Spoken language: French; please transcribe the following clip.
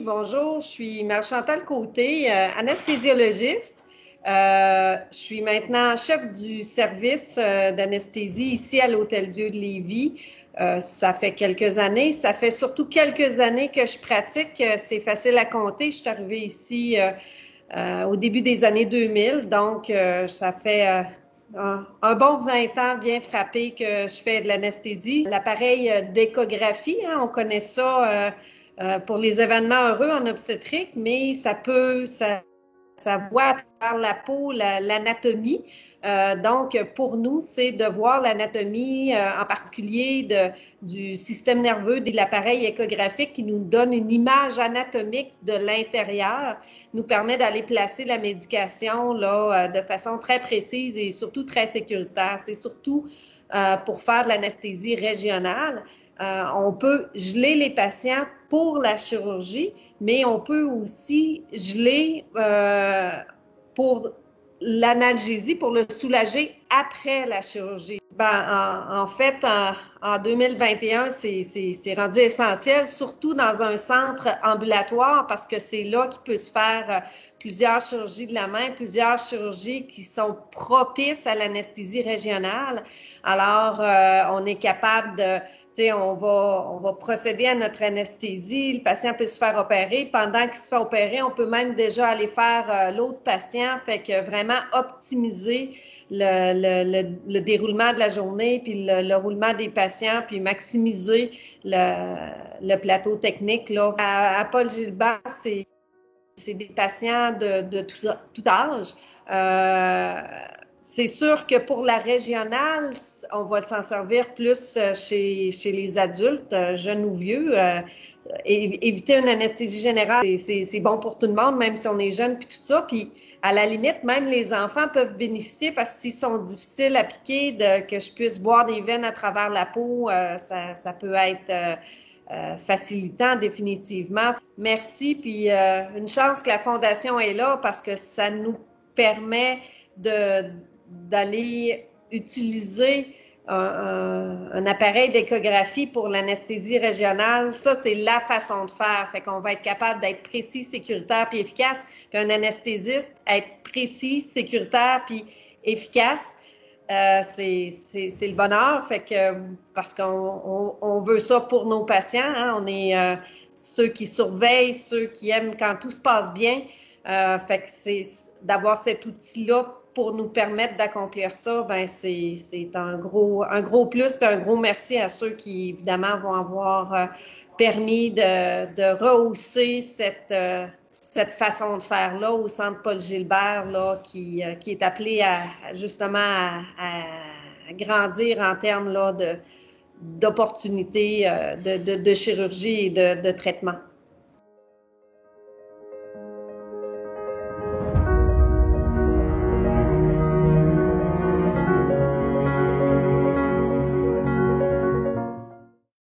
Bonjour, je suis Marie-Chantal Côté, anesthésiologiste. Je suis maintenant chef du service d'anesthésie ici à l'Hôtel-Dieu de Lévis. Ça fait quelques années. Ça fait surtout quelques années que je pratique. C'est facile à compter. Je suis arrivée ici au début des années 2000. Donc, ça fait un bon 20 ans bien frappé que je fais de l'anesthésie. L'appareil d'échographie, hein, on connaît ça pour les événements heureux en obstétrique, mais ça voit à travers la peau l'anatomie. Donc, pour nous, c'est de voir l'anatomie, en particulier du système nerveux, de l'appareil échographique qui nous donne une image anatomique de l'intérieur, nous permet d'aller placer la médication là, de façon très précise et surtout très sécuritaire. C'est surtout pour faire de l'anesthésie régionale. On peut geler les patients pour la chirurgie, mais on peut aussi geler pour l'analgésie, pour le soulager après la chirurgie. En fait, en 2021, c'est rendu essentiel, surtout dans un centre ambulatoire, parce que c'est là qu'il peut se faire plusieurs chirurgies de la main, plusieurs chirurgies qui sont propices à l'anesthésie régionale. Alors, on est capable de... On va procéder à notre anesthésie, le patient peut se faire opérer. Pendant qu'il se fait opérer, on peut même déjà aller faire l'autre patient, fait que vraiment optimiser le déroulement de la journée, puis le roulement des patients, puis maximiser le plateau technique. Là. À Paul Gilbert, c'est des patients de tout âge. C'est sûr que pour la régionale, on va s'en servir plus chez les adultes, jeunes ou vieux. Éviter une anesthésie générale, c'est bon pour tout le monde, même si on est jeune puis tout ça. Puis à la limite, même les enfants peuvent bénéficier parce que s'ils sont difficiles à piquer, que je puisse boire des veines à travers la peau, ça peut être facilitant définitivement. Merci, puis une chance que la Fondation est là parce que ça nous permet d'aller utiliser un appareil d'échographie pour l'anesthésie régionale. Ça, c'est la façon de faire. Fait qu'on va être capable d'être précis, sécuritaire puis efficace. Puis un anesthésiste, être précis, sécuritaire puis efficace. C'est le bonheur, fait que parce qu'on veut ça pour nos patients, hein, on est ceux qui surveillent, ceux qui aiment quand tout se passe bien, fait que c'est d'avoir cet outil-là pour nous permettre d'accomplir ça, ben c'est un gros plus puis un gros merci à ceux qui évidemment vont avoir permis de rehausser cette façon de faire-là au Centre Paul Gilbert, là, qui est appelé justement à grandir en termes là, d'opportunités de chirurgie et de traitement.